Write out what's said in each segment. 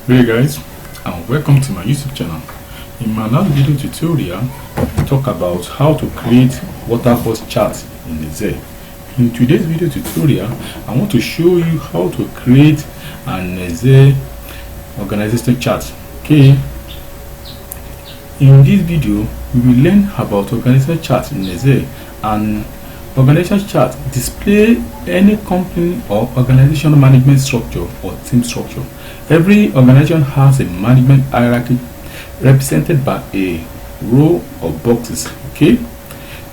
Hey guys, and welcome to my YouTube channel. In my last video tutorial, we talk about how to create waterfall chart in Excel. In today's video tutorial, I want to show you how to create an Excel organization chart. Okay. In this video, we will learn about organization chart in Excel. And organization chart display any company or organizational management structure or team structure. Every organization has a management hierarchy represented by a row of boxes. Okay,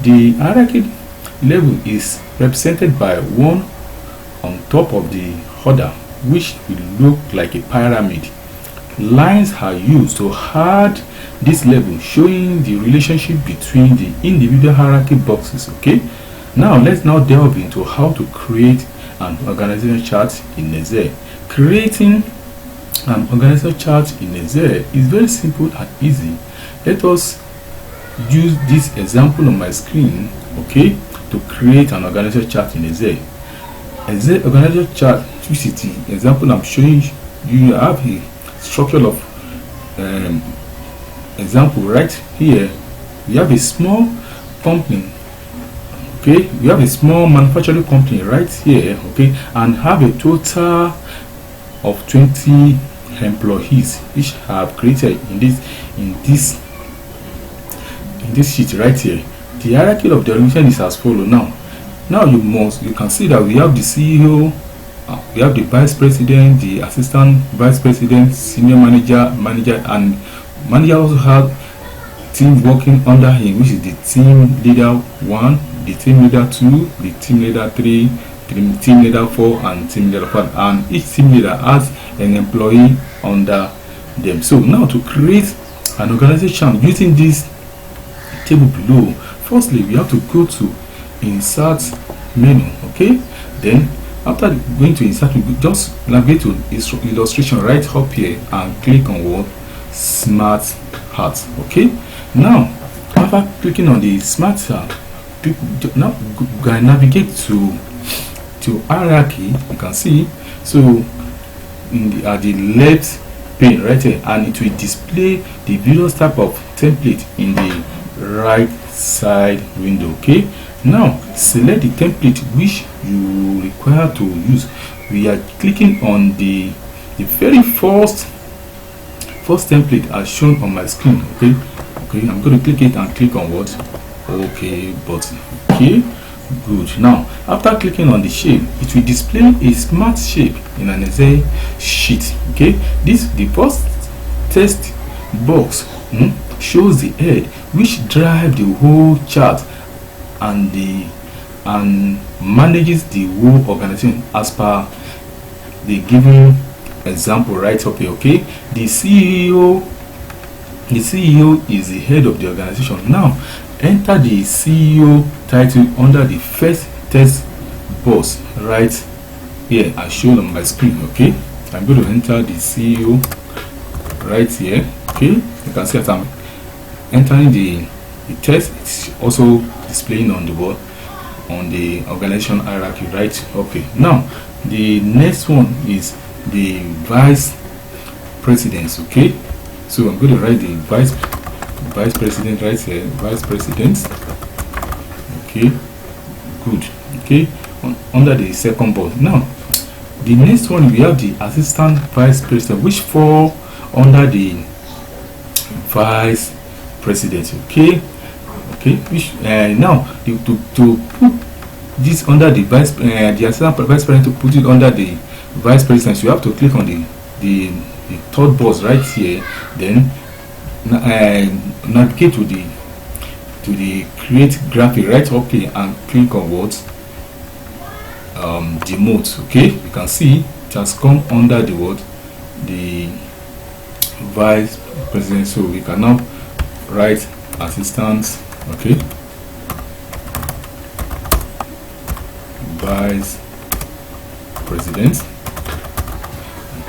the hierarchy level is represented by one on top of the other, which will look like a pyramid. Lines are used to add this level, showing the relationship between the individual hierarchy boxes. Okay, now let's delve into how to create an organizational chart in Excel. Creating an organizational chart in Excel is very simple and easy. Let us use this example on my screen, okay, to create an organizational chart in Excel. Excel organizational chart, which is the example I'm showing you, have a structure of example right here. We have a small company, okay, we have a small manufacturing company right here, okay, and have a total of 20 employees which have created in this sheet right here. The hierarchy of the organization is as follows. Now you can see that we have the CEO, we have the vice president, the assistant vice president, senior manager, and manager also have team working under him, which is the team leader 1, the team leader 2, the team leader 3, team leader 4, and team leader 5, and each team leader has an employee under them. So now to create an organization using this table below, firstly we have to go to insert menu. Okay, then after going to insert, we just navigate to illustration right up here and click on what? Smart Chart. Okay, now after clicking on the smart chart, now navigate to hierarchy. You can see, so at the left pane right here, and it will display the various type of template in the right side window. Okay, now select the template which you require to use. We are clicking on the very first template as shown on my screen. Okay, I'm going to click it and click on what? Okay button. Okay, good. Now after clicking on the shape, it will display a smart shape in an Excel sheet. Okay, the first text box shows the head which drive the whole chart and manages the whole organization as per the given example right up here. Okay, the CEO is the head of the organization. Now enter the CEO title under the first text box right here as shown on my screen. Okay, I'm going to enter the CEO right here. Okay, you can see that I'm entering the text. It's also displaying on the board on the organization hierarchy right. Okay, now the next one is the vice presidents. Okay, so I'm going to write the vice president right here, vice president. Okay, good. Okay, under the second box. Now the next one, we have the assistant vice president, which fall under the vice president. Okay, which now to put this under the the assistant vice president, to put it under the vice president, you have to click on the third box right here, then navigate to the create graphic right up here and click on what? Demote. Okay, you can see it has come under the word, the vice president. So we can now write assistant. Okay, vice president.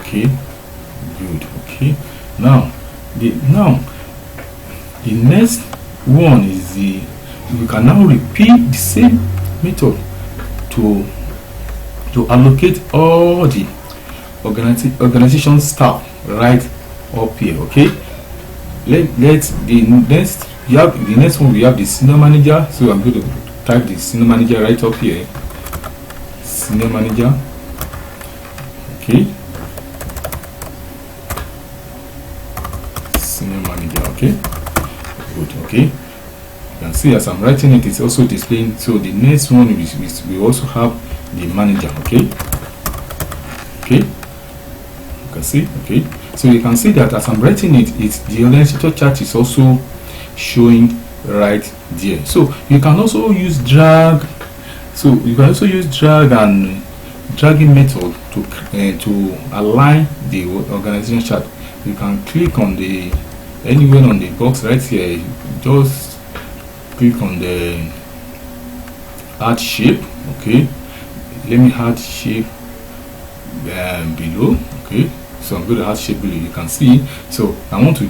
Okay, good. Okay, now the next one is we can now repeat the same method to allocate all the organization staff. right up here. Okay, let's the next one we have the senior manager. So I'm going to type the senior manager right up here. Senior manager. Okay, senior manager. Okay, good. Okay, you can see as I'm writing it, it's also displaying. So the next one is we also have the manager. Okay, okay, you can see. Okay, so you can see that as I'm writing it, the organization chart is also showing right there. So you can also use drag. So you can also use drag and dragging method to align the organization chart. You can click on the anywhere on the box right here. Just click on the add shape. Okay, let me add shape below. Okay, so I'm going to add shape below. You can see. So I want to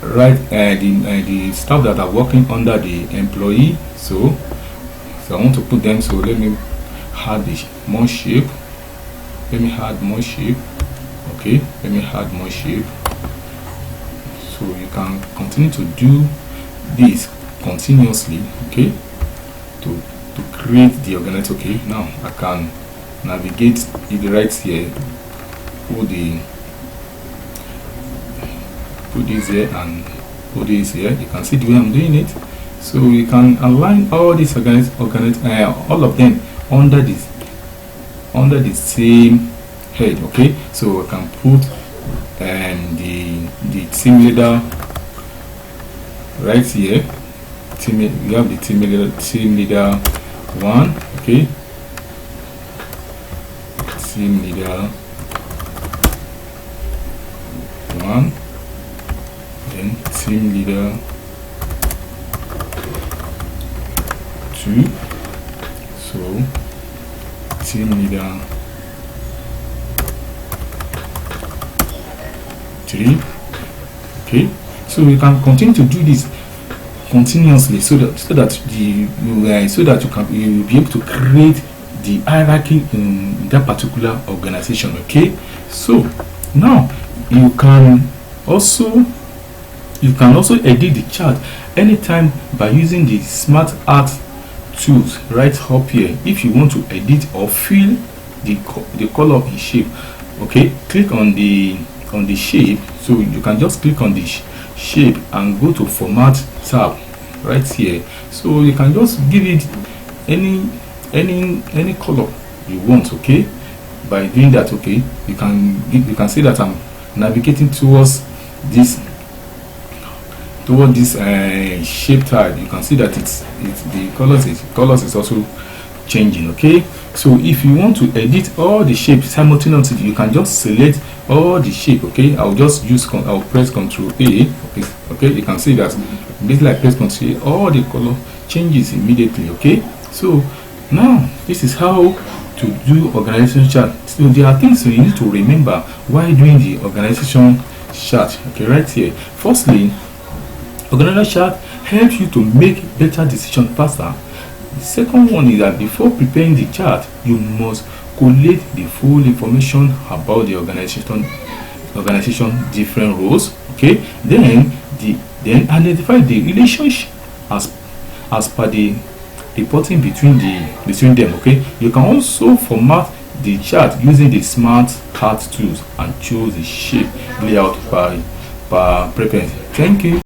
write the staff that are working under the employee. So I want to put them. So let me add more shape. Let me add more shape. Okay, let me add more shape. So you can continue to do this continuously. Okay, to create the organizer. Okay, now I can navigate it right here. Put this here and put this here. You can see the way I'm doing it. So you can align all these all of them under the same head. Okay, so I can put the team leader right here. We have the team leader 1. Okay, team leader 1, then team leader 2. So team leader 3. Okay, so we can continue to do this continuously so that you will be able to create the hierarchy in that particular organization. Okay, so now you can also edit the chart anytime by using the smart art tools right up here. If you want to edit or fill the color in shape, okay, click on the shape. So you can just click on the shape and go to format tab right here. So you can just give it any color you want. Okay, by doing that, okay, you can see that I'm navigating towards this shape tile. You can see that the colors is also changing. Okay, so if you want to edit all the shapes simultaneously, you can just select all the shape. Okay, I'll press Ctrl A. Okay, you can see that basically I press Ctrl A, all the color changes immediately. Okay, so now this is how to do organization chart. So there are things you need to remember while doing the organization chart. Okay, right here. Firstly, organization chart helps you to make better decisions faster. The second one is that before preparing the chart, you must collate the full information about the organization different roles. Okay, then identify the relationship as per the reporting between them. Okay, you can also format the chart using the smart art tools and choose the shape layout by preference. Thank you.